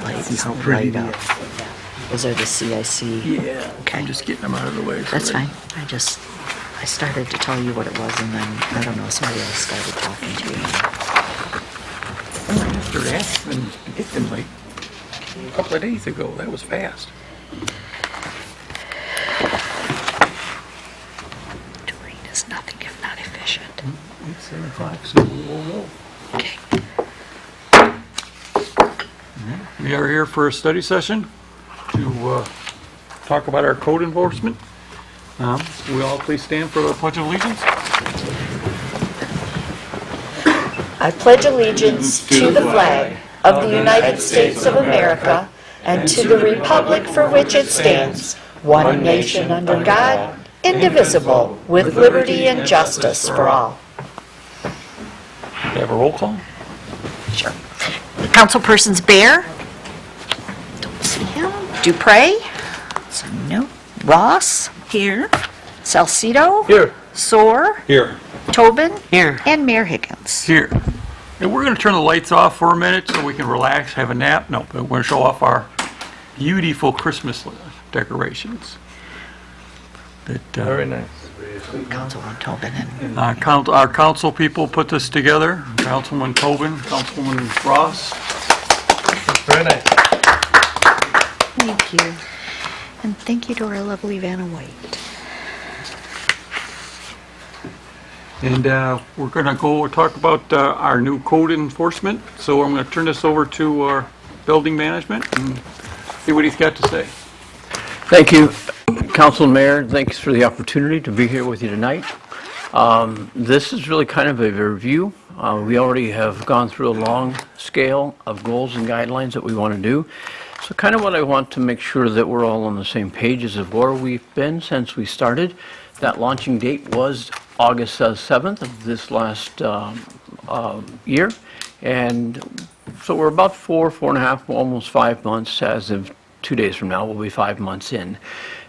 lights. See how pretty light up. they Those are the CIC. Yeah, Okay. I'm just getting them out of the way. so That's they- fine. I started to tell you what it was, and then, I don't know, somebody else started talking to you. After that, it's been like a couple of days ago. That was fast. Doing is nothing if not efficient. It's 7 o'clock, so we'll go. Okay. We are here for a study session to talk about our code enforcement. Will all please stand for the Pledge of Allegiance? I pledge allegiance to the flag of the United States of America and to the republic for which it stands, one nation under God, indivisible, with liberty and justice for all. We have a roll call. Sure. Councilpersons Bear? Don't see him. Dupre? So no. Ross? Here. Salcido? Here. Soar? Here. Tobin? Here. And Mayor Higgins. Here. And we're going to turn the lights off for a minute so we can relax, have a nap. No, but we're going to show off our beautiful Christmas decorations. Very nice. Councilman Tobin and Our council people put this together. Councilman Tobin, Councilman Ross. Very nice. thank you. And thank you to our lovely Vanna White. And we're going to go talk about our new code enforcement. So I'm going to turn this over to our building management and see what he's got to say. Thank you, Council and Mayor. Thanks for the opportunity to be here with you tonight. This is really kind of a review. We already have gone through a long scale of goals and guidelines that we want to do. So kind of what I want to make sure that we're all on the same page is of where we've been since we started. That launching date was August 7th of this last year. And so we're about 4.5, almost 5 months. As of 2 days from now, we'll be 5 months in.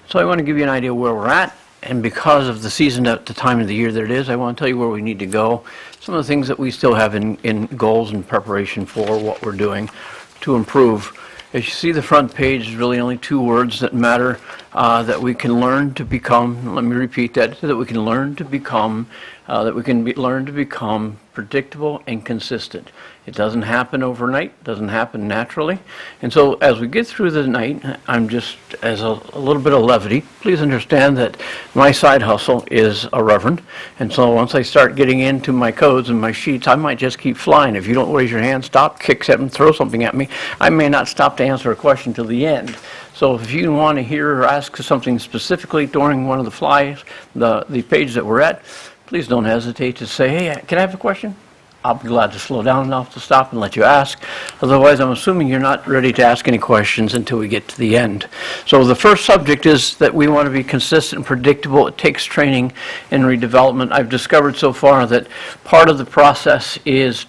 So I want to give you an idea where we're at. And because of the season at the time of the year that it is, I want to tell you where we need to go. Some of the things that we still have in goals and preparation for what we're doing to improve. As you see, the front page is really only 2 words that matter, that we can learn to become, let me repeat that, that we can learn to become, learn to become predictable and consistent. It doesn't happen overnight, doesn't happen naturally. And so as we get through the night, I'm just, as a little bit of levity, please understand that my side hustle is a reverend. And so once I start getting into my codes and my sheets, I might just keep flying. If you don't raise your hand, stop, kick something, throw something at me, I may not stop to answer a question till the end. So if you want to hear or ask something specifically during one of the flies, the page that we're at, please don't hesitate to say, hey, can I have a question? I'll be glad to slow down enough to stop and let you ask. Otherwise, I'm assuming you're not ready to ask any questions until we get to the end. So the first subject is that we want to be consistent and predictable. It takes training and redevelopment. I've discovered so far that part of the process is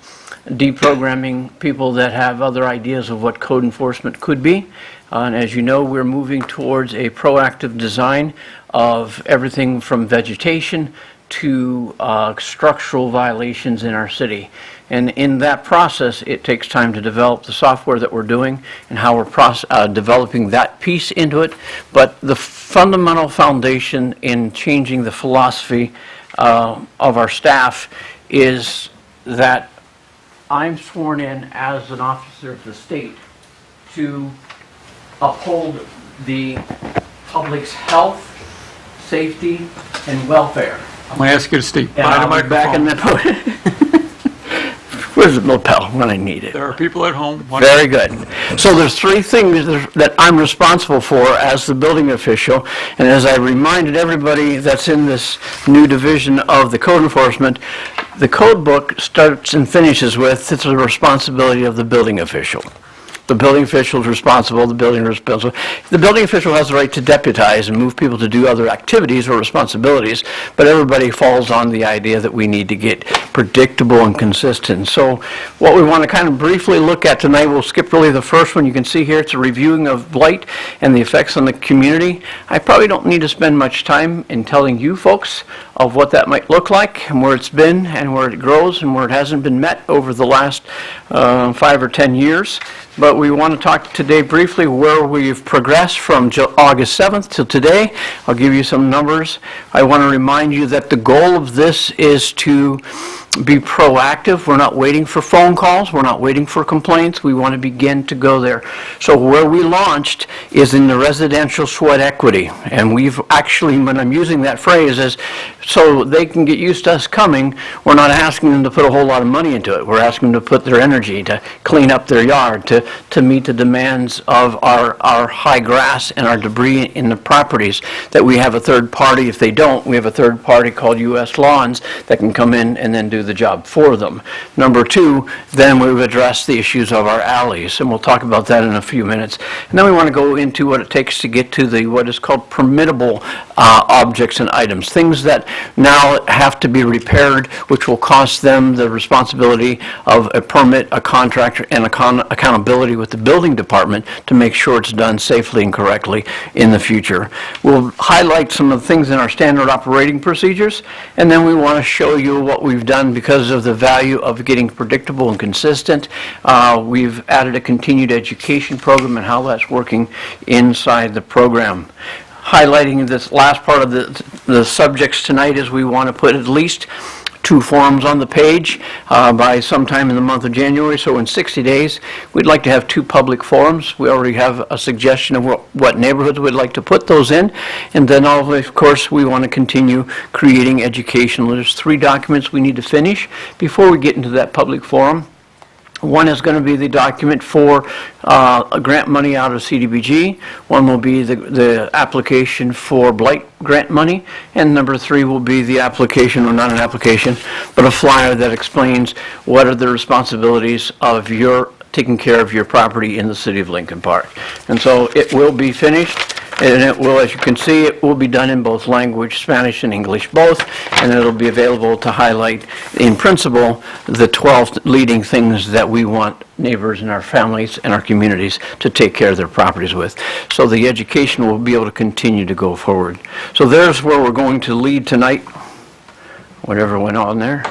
deprogramming people that have other ideas of what code enforcement could be. And as you know, we're moving towards a proactive design of everything from vegetation to structural violations in our city. And in that process, it takes time to develop the software that we're doing and how we're developing that piece into it. But the fundamental foundation in changing the philosophy of our staff is that I'm sworn in as an officer of the state to uphold the public's health, safety, and welfare. I'm going to ask you to stay And by the I'll be back in microphone. Where's the lapel when I need it? There are people at home. Very good. So there's 3 things that I'm responsible for as the building official. And as I reminded everybody that's in this new division of the code enforcement, the code book starts and finishes with, it's the responsibility of the building official. The building official is responsible, the building official has the right to deputize and move people to do other activities or responsibilities, but everybody falls on the idea that we need to get predictable and consistent. So what we want to kind of briefly look at tonight, we'll skip really the first one. You can see here it's a reviewing of blight and the effects on the community. I probably don't need to spend much time in telling you folks of what that might look like and where it's been and where it grows and where it hasn't been met over the last 5 or 10 years. But we want to talk today briefly where we've progressed from August 7th till today. I'll give you some numbers. I want to remind you that the goal of this is to be proactive. We're not waiting for phone calls. We're not waiting for complaints. We want to begin to go there. So where we launched is in the residential sweat equity. And we've actually, when I'm using that phrase, is so they can get used to us coming, we're not asking them to put a whole lot of money into it. We're asking them to put their energy to clean up their yard, to meet the demands of our high grass and our debris in the properties, that we have a third party. If they don't, we have a third party called U.S. Lawns that can come in and then do the job for them. Number two, then we've addressed the issues of our alleys, and we'll talk about that in a few minutes. And then we want to go into what it takes to get to what is called permittable objects and items, things that now have to be repaired, which will cost them the responsibility of a permit, a contractor, and accountability with the building department to make sure it's done safely and correctly in the future. We'll highlight some of the things in our standard operating procedures, and then we want to show you what we've done because of the value of getting predictable and consistent. We've added a continued education program and how that's working inside the program. Highlighting this last part of the subjects tonight is we want to put at least 2 forums on the page by sometime in the month of January. So in 60 days, we'd like to have 2 public forums. We already have a suggestion of what neighborhoods we'd like to put those in. And then, of course, we want to continue creating education. There's 3 documents we need to finish before we get into that public forum. One is going to be the document for grant money out of CDBG. One will be the application for blight grant money. And number 3 will be the application, or not an application, but a flyer that explains what are the responsibilities of your taking care of your property in the city of Lincoln Park. And so it will be finished, and it will, as you can see, it will be done in both language, Spanish and English both, and it'll be available to highlight, in principle, the 12 leading things that we want neighbors and our families and our communities to take care of their properties with. So the education will be able to continue to go forward. So there's where we're going to lead tonight, whatever went on there.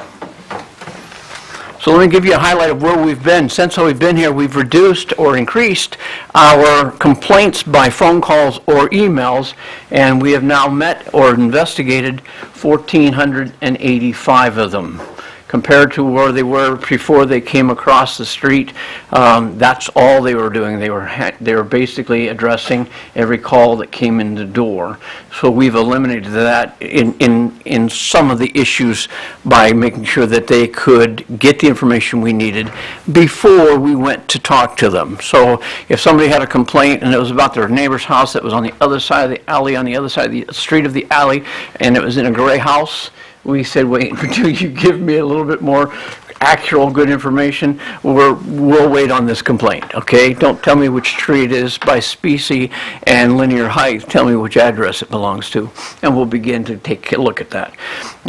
So let me give you a highlight of where we've been. Since we've been here, we've reduced or increased our complaints by phone calls or emails, and we have now met or investigated 1,485 of them. Compared to where they were before they came across the street, that's all they were doing. They were basically addressing every call that came in the door. So we've eliminated that in some of the issues by making sure that they could get the information we needed before we went to talk to them. So if somebody had a complaint and it was about their neighbor's house that was on the other side of the alley, on the other side of the street of the alley, and it was in a gray house, we said, wait until you give me a little bit more actual good information. We'll wait on this complaint, okay? Don't tell me which tree it is by species and linear height. Tell me which address it belongs to, and we'll begin to take a look at that.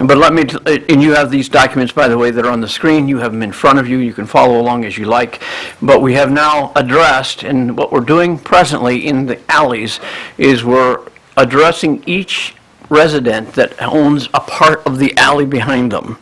But and you have these documents, by the way, that are on the screen. You have them in front of you. You can follow along as you like. But we have now addressed, and what we're doing presently in the alleys is we're addressing each resident that owns a part of the alley behind them.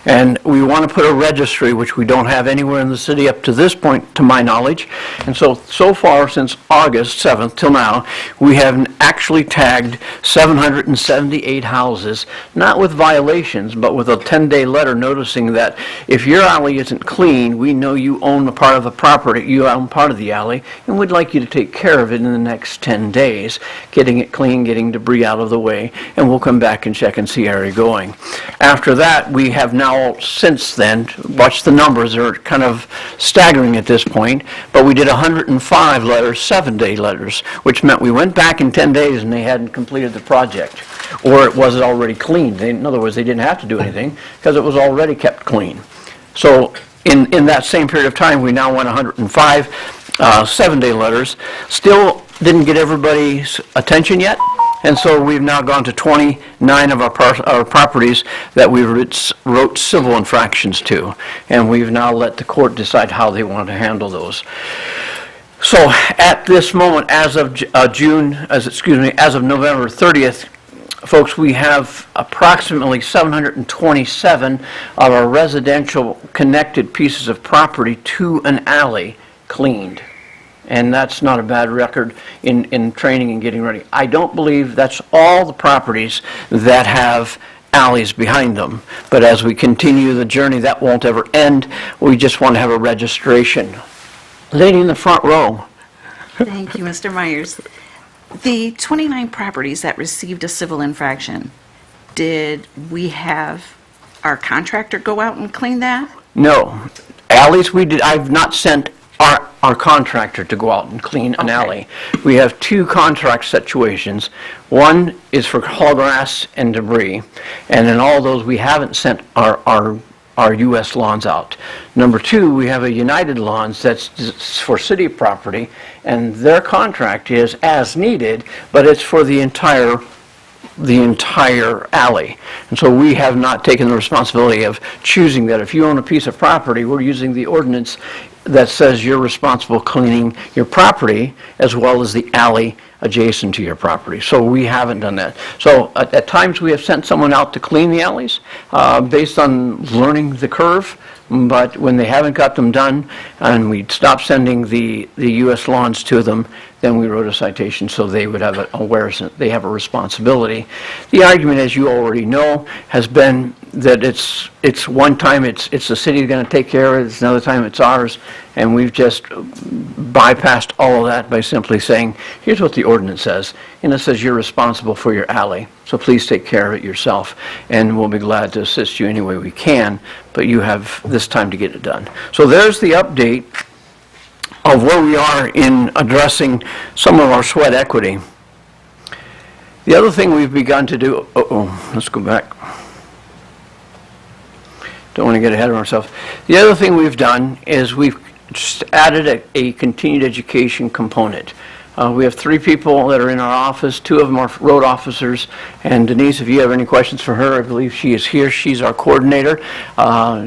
And we want to put a registry, which we don't have anywhere in the city up to this point, to my knowledge. And so far, since August 7th till now, we have actually tagged 778 houses, not with violations, but with a 10-day letter noticing that if your alley isn't clean, we know you own a part of the property, you own part of the alley, and we'd like you to take care of it in the next 10 days, getting it clean, getting debris out of the way, and we'll come back and check and see how you're going. After that, we have now, since then, watch the numbers, they're kind of staggering at this point, but we did 105 letters, 7-day letters, which meant we went back in 10 days and they hadn't completed the project, or it wasn't already cleaned. In other words, they didn't have to do anything because it was already kept clean. So in that same period of time, we now went 105 7-day letters. Still didn't get everybody's attention yet. And so we've now gone to 29 of our properties that we wrote civil infractions to, and we've now let the court decide how they want to handle those. So at this moment, as of November 30th, folks, we have approximately 727 of our residential connected pieces of property to an alley cleaned. And that's not a bad record in training and getting ready. I don't believe that's all the properties that have alleys behind them. But as we continue the journey, that won't ever end. We just want to have a registration. Lady in the front row. Thank you, Mr. Myers. The 29 properties that received a civil infraction, did we have our contractor go out and clean that? No. Alleys, we did, I've not sent our contractor to go out and clean an Okay. alley. We have two contract situations. One is for tall grass and debris, and in all those, we haven't sent our U.S. Lawns out. Number two, we have a United Lawns that's for city property, and their contract is as needed, but it's for the entire alley. And so we have not taken the responsibility of choosing that. If you own a piece of property, we're using the ordinance that says you're responsible cleaning your property as well as the alley adjacent to your property. So we haven't done that. So at times we have sent someone out to clean the alleys based on learning the curve, but when they haven't got them done and we stopped sending the U.S. Lawns to them, then we wrote a citation so they would have an awareness, they have a responsibility. The argument, as you already know, has been that it's one time it's the city going to take care of it, it's another time it's ours, and we've just bypassed all of that by simply saying, here's what the ordinance says, and it says you're responsible for your alley, so please take care of it yourself, and we'll be glad to assist you any way we can, but you have this time to get it done. So there's the update of where we are in addressing some of our sweat equity. The other thing we've begun to do, let's go back. Don't want to get ahead of ourselves. The other thing we've done is we've just added a continued education component. We have 3 people that are in our office, 2 of them are road officers, and Denise, if you have any questions for her, I believe she is here. She's our coordinator.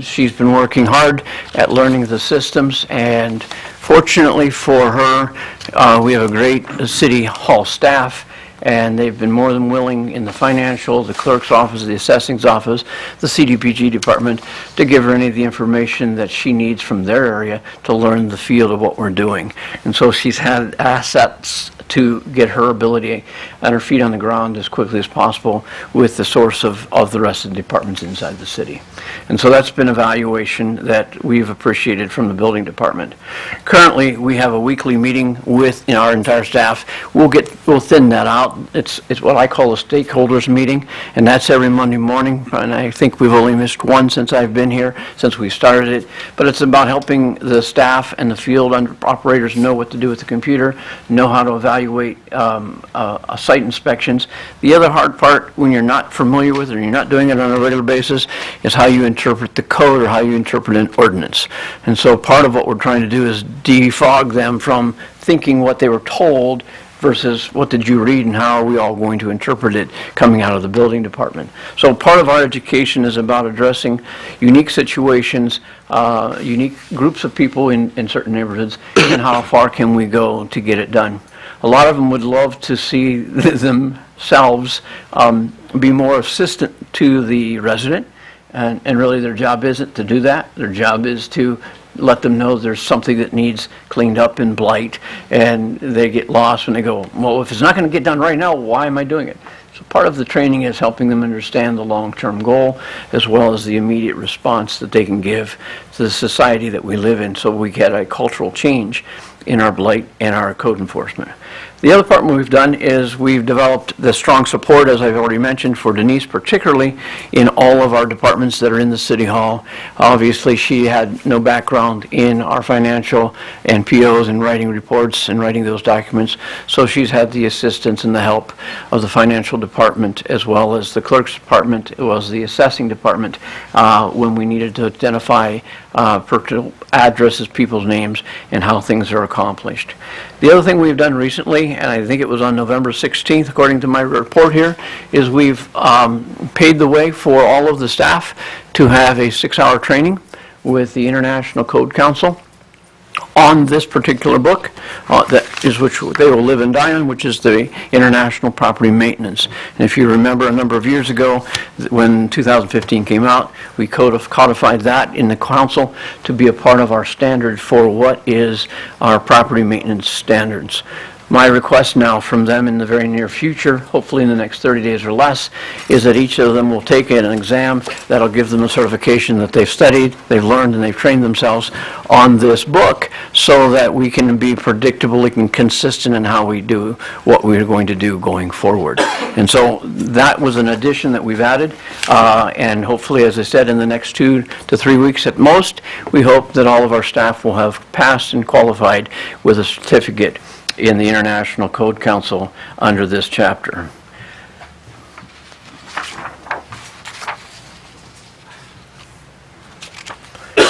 She's been working hard at learning the systems, and fortunately for her, we have a great city hall staff, and they've been more than willing in the financial, the clerk's office, the assessing's office, the CDPG department, to give her any of the information that she needs from their area to learn the field of what we're doing. And so she's had assets to get her ability and her feet on the ground as quickly as possible with the source of the rest of the departments inside the city. And so that's been a valuation that we've appreciated from the building department. Currently, we have a weekly meeting with our entire staff. We'll thin that out. It's what I call a stakeholders meeting, and that's every Monday morning. And I think we've only missed one since I've been here, since we started it. But it's about helping the staff and the field operators know what to do with the computer, know how to evaluate site inspections. The other hard part, when you're not familiar with it or you're not doing it on a regular basis, is how you interpret the code or how you interpret an ordinance. And so part of what we're trying to do is defog them from thinking what they were told versus what did you read and how are we all going to interpret it coming out of the building department. So part of our education is about addressing unique situations, unique groups of people in certain neighborhoods, and how far can we go to get it done. A lot of them would love to see themselves be more assistant to the resident, and really their job isn't to do that. Their job is to let them know there's something that needs cleaned up in blight, and they get lost when they go, well, if it's not going to get done right now, why am I doing it? So part of the training is helping them understand the long-term goal as well as the immediate response that they can give to the society that we live in, so we get a cultural change in our blight and our code enforcement. The other part we've done is we've developed the strong support, as I've already mentioned, for Denise, particularly in all of our departments that are in the City Hall. Obviously, she had no background in our financial and POs and writing reports and writing those documents, so she's had the assistance and the help of the financial department as well as the clerk's department, as well as the assessing department when we needed to identify personal addresses, people's names, and how things are accomplished. The other thing we've done recently, and I think it was on November 16th, according to my report here, is we've paved the way for all of the staff to have a 6-hour training with the International Code Council on this particular book that is which they will live and die on, which is the International Property Maintenance. And if you remember, a number of years ago, when 2015 came out, we codified that in the council to be a part of our standard for what is our property maintenance standards. My request now from them in the very near future, hopefully in the next 30 days or less, is that each of them will take an exam that'll give them a certification that they've studied, they've learned, and they've trained themselves on this book so that we can be predictable and consistent in how we do what we're going to do going forward. And so that was an addition that we've added, and hopefully, as I said, in the next 2 to 3 weeks at most, we hope that all of our staff will have passed and qualified with a certificate in the International Code Council under this chapter.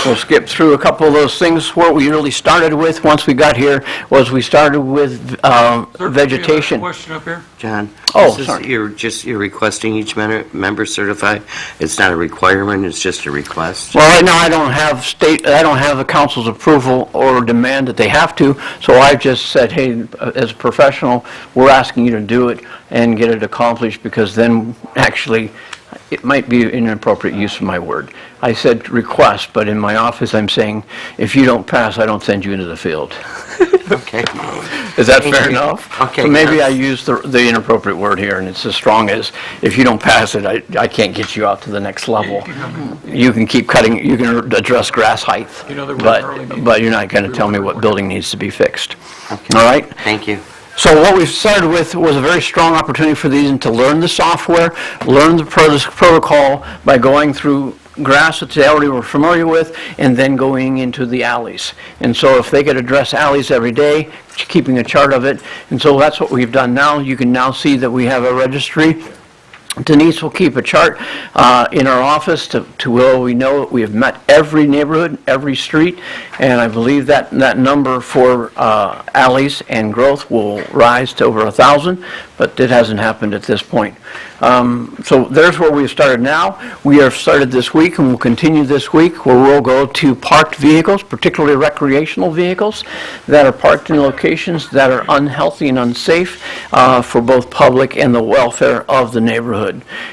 We'll skip through a couple of those things. What we really started with once we got here was we started with vegetation. Question up here? John? Oh, this is- sorry. You're requesting each member certify? It's not a requirement, it's just a request? Well, right now, I don't have the council's approval or demand that they have to, so I just said, hey, as a professional, we're asking you to do it and get it accomplished, because then, actually, it might be an inappropriate use of my word. I said request, but in my office, I'm saying, if you don't pass, I don't send you into the field. Okay. Is that Thank fair you. enough? Okay, So maybe yes. I used the inappropriate word here, and it's as strong as, if you don't pass it, I can't get you out to the next level. You can keep cutting, you can address grass height, You know, there were early meetings. but you're not going to tell me what building needs to be fixed. All right? Thank you. So what we started with was a very strong opportunity for these to learn the software, learn the protocol by going through grass that they already were familiar with, and then going into the alleys. And so if they could address alleys every day, keeping a chart of it, and so that's what we've done now. You can now see that we have a registry. Denise will keep a chart in our office to where we know that we have met every neighborhood, every street, and I believe that number for alleys and growth will rise to over 1,000, but it hasn't happened at this point. So there's where we've started now. We have started this week and we'll continue this week, where we'll go to parked vehicles, particularly recreational vehicles that are parked in locations that are unhealthy and unsafe for both public and the welfare of the neighborhood.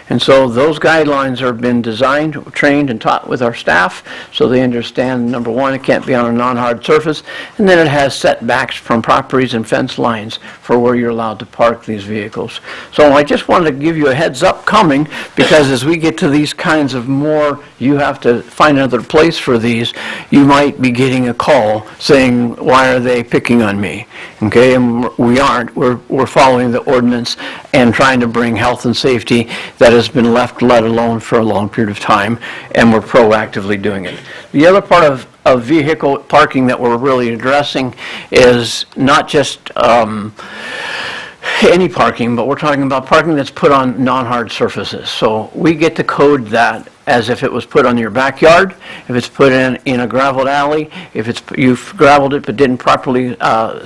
And so those guidelines have been designed, trained, and taught with our staff, so they understand, number one, it can't be on a non-hard surface, and then it has setbacks from properties and fence lines for where you're allowed to park these vehicles. So I just wanted to give you a heads up coming, because as we get to these kinds of more, you have to find another place for these, you might be getting a call saying, why are they picking on me? Okay, and we aren't. We're following the ordinance and trying to bring health and safety that has been let alone for a long period of time, and we're proactively doing it. The other part of vehicle parking that we're really addressing is not just any parking, but we're talking about parking that's put on non-hard surfaces. So we get to code that as if it was put on your backyard, if it's put in a graveled alley, if you've graveled it but didn't properly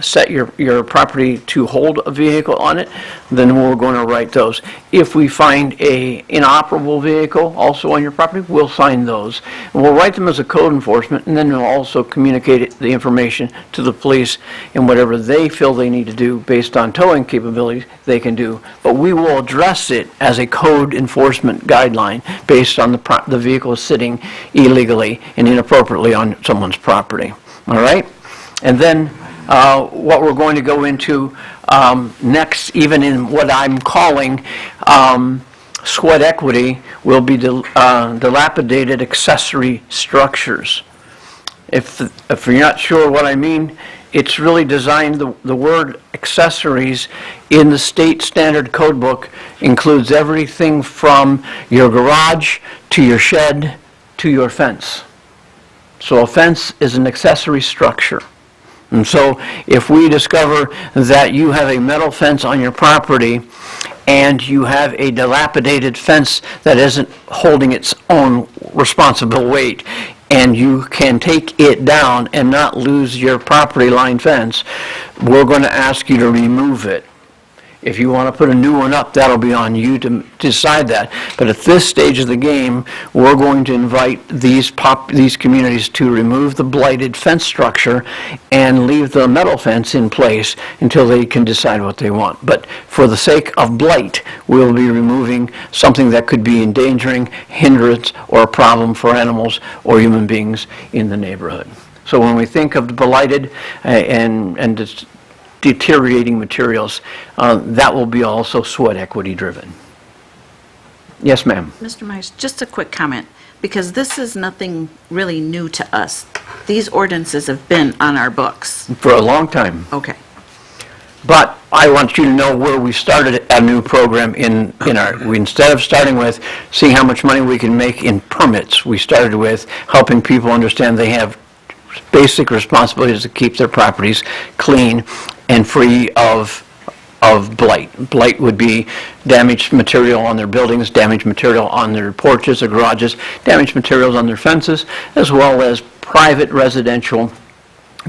set your property to hold a vehicle on it, then we're going to write those. If we find a inoperable vehicle also on your property, we'll sign those. And we'll write them as a code enforcement, and then we'll also communicate the information to the police, and whatever they feel they need to do based on towing capabilities, they can do. But we will address it as a code enforcement guideline based on the vehicle is sitting illegally and inappropriately on someone's property. All right? And then what we're going to go into next, even in what I'm calling sweat equity, will be dilapidated accessory structures. If you're not sure what I mean, it's really designed, the word accessories in the state standard code book includes everything from your garage to your shed to your fence. So a fence is an accessory structure. And so if we discover that you have a metal fence on your property and you have a dilapidated fence that isn't holding its own responsible weight, and you can take it down and not lose your property line fence, we're going to ask you to remove it. If you want to put a new one up, that'll be on you to decide that. But at this stage of the game, we're going to invite these communities to remove the blighted fence structure and leave the metal fence in place until they can decide what they want. But for the sake of blight, we'll be removing something that could be endangering, hindrance, or a problem for animals or human beings in the neighborhood. So when we think of the blighted and deteriorating materials, that will be also sweat equity driven. Yes, ma'am. Mr. Myers, just a quick comment, because this is nothing really new to us. These ordinances have been on our books. For a long time. Okay. But I want you to know where we started a new program instead of starting with seeing how much money we can make in permits, we started with helping people understand they have basic responsibilities to keep their properties clean and free of blight. Blight would be damaged material on their buildings, damaged material on their porches or garages, damaged materials on their fences, as well as private residential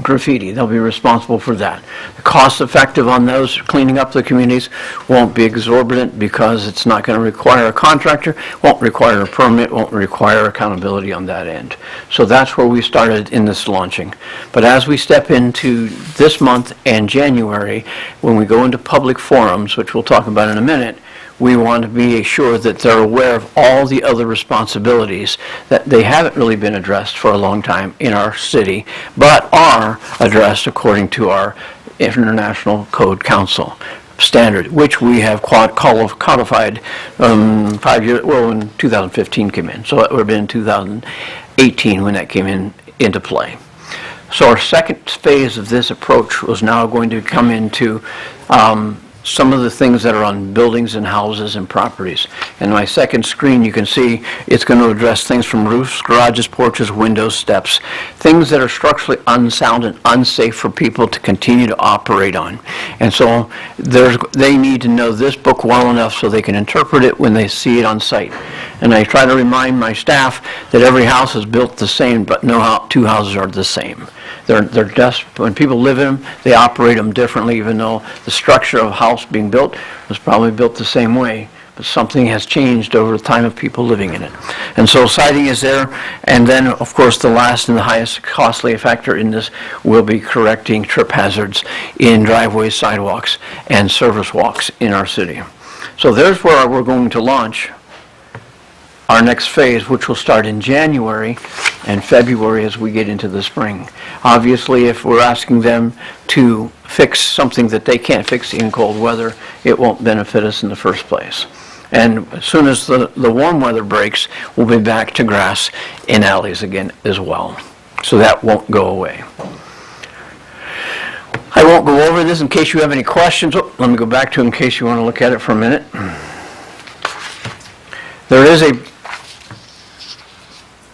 graffiti. They'll be responsible for that. The cost effective on those cleaning up the communities won't be exorbitant because it's not going to require a contractor, won't require a permit, won't require accountability on that end. So that's where we started in this launching. But as we step into this month and January, when we go into public forums, which we'll talk about in a minute, we want to be sure that they're aware of all the other responsibilities that they haven't really been addressed for a long time in our city, but are addressed according to our International Code Council standard, which we have codified 5 years, well, when 2015 came in. So it would have been 2018 when that came into play. So our second phase of this approach was now going to come into some of the things that are on buildings and houses and properties. And my second screen, you can see it's going to address things from roofs, garages, porches, windows, steps, things that are structurally unsound and unsafe for people to continue to operate on. And so they need to know this book well enough so they can interpret it when they see it on site. And I try to remind my staff that every house is built the same, but no two houses are the same. They're just, when people live in them, they operate them differently, even though the structure of a house being built was probably built the same way, but something has changed over the time of people living in it. And so siding is there, and then, of course, the last and the highest costly factor in this will be correcting trip hazards in driveways, sidewalks, and service walks in our city. So there's where we're going to launch our next phase, which will start in January and February as we get into the spring. Obviously, if we're asking them to fix something that they can't fix in cold weather, it won't benefit us in the first place. And as soon as the warm weather breaks, we'll be back to grass in alleys again as well. So that won't go away. I won't go over this in case you have any questions. Oh, let me go back to it in case you want to look at it for a minute. There is a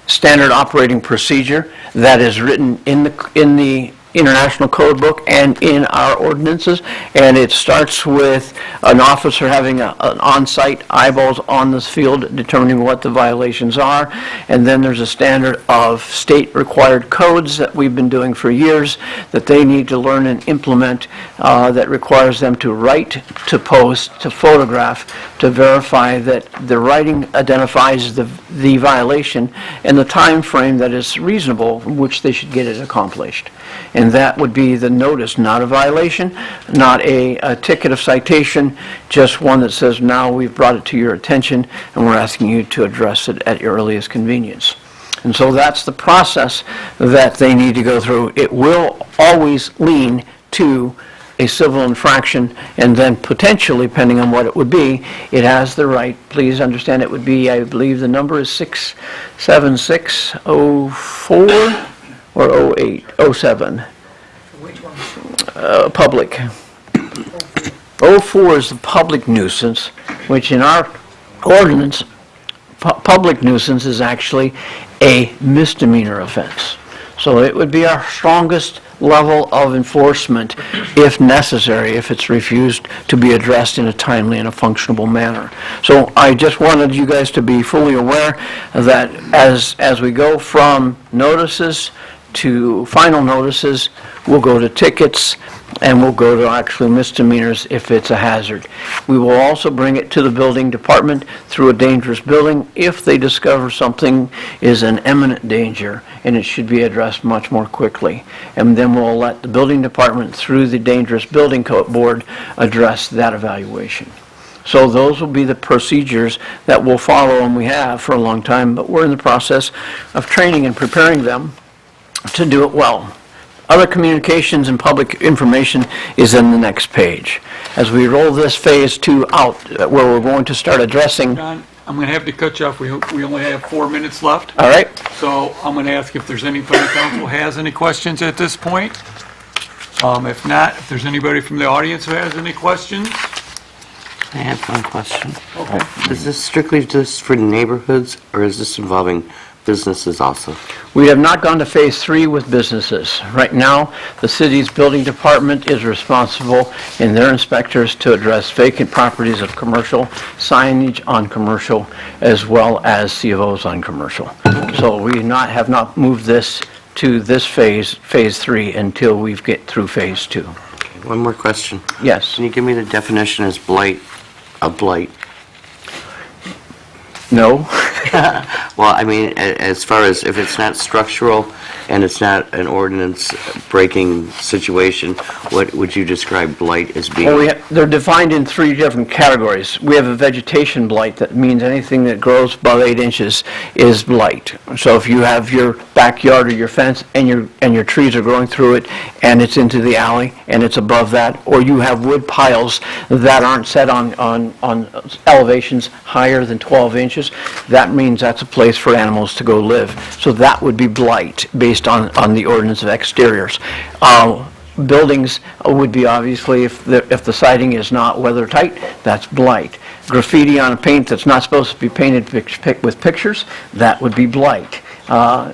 standard operating procedure that is written in the International Code Book and in our ordinances, and it starts with an officer having an on-site eyeballs on this field determining what the violations are, and then there's a standard of state-required codes that we've been doing for years that they need to learn and implement that requires them to write, to post, to photograph, to verify that the writing identifies the violation and the time frame that is reasonable in which they should get it accomplished. And that would be the notice, not a violation, not a ticket of citation, just one that says, now we've brought it to your attention and we're asking you to address it at your earliest convenience. And so that's the process that they need to go through. It will always lean to a civil infraction, and then potentially, depending on what it would be, it has the right, please understand, it would be, I believe the number is 67604 or 08, 07. Which one? Public. 04 is the public nuisance, which in our ordinance, public nuisance is actually a misdemeanor offense. So it would be our strongest level of enforcement if necessary, if it's refused to be addressed in a timely and a functionable manner. So I just wanted you guys to be fully aware that as we go from notices to final notices, we'll go to tickets, and we'll go to actually misdemeanors if it's a hazard. We will also bring it to the building department through a dangerous building if they discover something is an imminent danger and it should be addressed much more quickly. And then we'll let the building department through the dangerous building board address that evaluation. So those will be the procedures that we'll follow, and we have for a long time, but we're in the process of training and preparing them to do it well. Other communications and public information is in the next page. As we roll this phase 2 out, where we're going to start addressing, John, I'm going to have to cut you off. We only have 4 minutes left. all right? So I'm going to ask if there's anybody in council has any questions at this point. If not, if there's anybody from the audience who has any questions. I have one question. Is this strictly just for neighborhoods, or is this involving businesses also? We have not gone to phase 3 with businesses. Right now, the city's building department is responsible in their inspectors to address vacant properties of commercial, signage on commercial, as well as CFOs on commercial. So we have not moved this to this phase 3, until we get through phase 2. One more question. Yes. Can you give me the definition as blight, of blight? No? Well, I mean, as far as if it's not structural and it's not an ordinance-breaking situation, what would you describe blight as being? Well, they're defined in 3 different categories. We have a vegetation blight. That means anything that grows above 8 inches is blight. So if you have your backyard or your fence and your trees are growing through it and it's into the alley and it's above that, or you have wood piles that aren't set on elevations higher than 12 inches, that means that's a place for animals to go live. So that would be blight based on the ordinance of exteriors. Buildings would be obviously, if the siding is not weather tight, that's blight. Graffiti on a paint that's not supposed to be painted with pictures, that would be blight.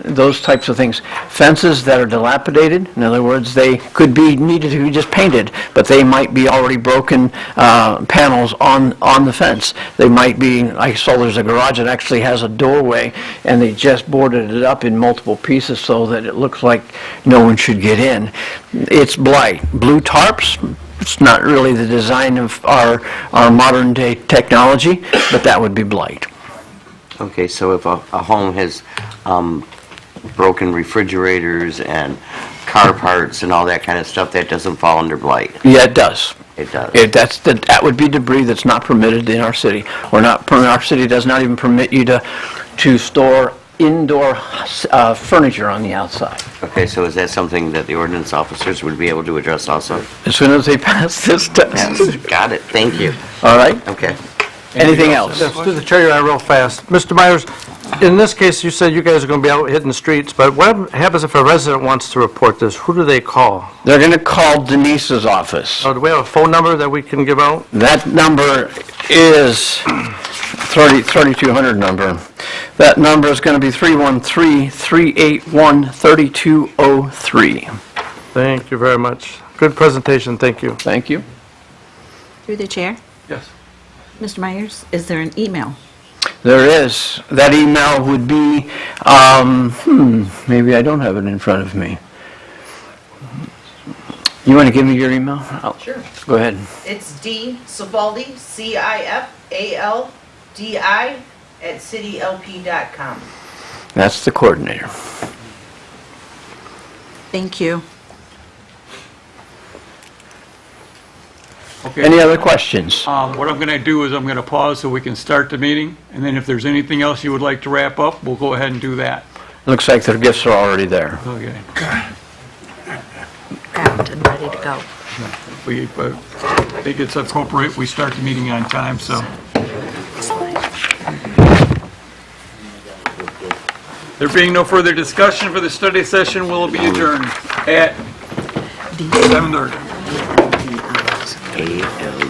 Those types of things. Fences that are dilapidated, in other words, they could be needed to be just painted, but they might be already broken panels on the fence. They might be, I saw there's a garage that actually has a doorway, and they just boarded it up in multiple pieces so that it looks like no one should get in. It's blight. Blue tarps, it's not really the design of our modern day technology, but that would be blight. Okay, so if a home has broken refrigerators and car parts and all that kind of stuff, that doesn't fall under blight? Yeah, it does. It does? That would be debris that's not permitted in our city. Our city does not even permit you to store indoor furniture on the outside. Okay, so is that something that the ordinance officers would be able to address also? As soon as they pass this test. Yes, got it, thank you. All right? Okay. Anything else? Yes, through the chair, you're on real fast. Mr. Myers, in this case, you said you guys are going to be out hitting the streets, but what happens if a resident wants to report this? Who do they call? They're going to call Denise's office. Oh, do we have a phone number that we can give out? That number is 3200 number. That number is going to be 313-381-3203. Thank you very much. Good presentation, thank you. Thank you. Through the chair, Yes. Mr. Myers, is there an email? There is. That email would be, maybe I don't have it in front of me. You want to give me your email? Sure. Go ahead. It's D. Cifaldi, C-I-F-A-L-D-I, @citylp.com. That's the coordinator. Thank you. Okay. Any other questions? What I'm going to do is I'm going to pause so we can start the meeting, and then if there's anything else you would like to wrap up, we'll go ahead and do that. Looks like their gifts are already there. Okay. Wrapped and ready to go. I think it's appropriate we start the meeting on time, so. There being no further discussion for the study session, will be adjourned at 7:30. A-L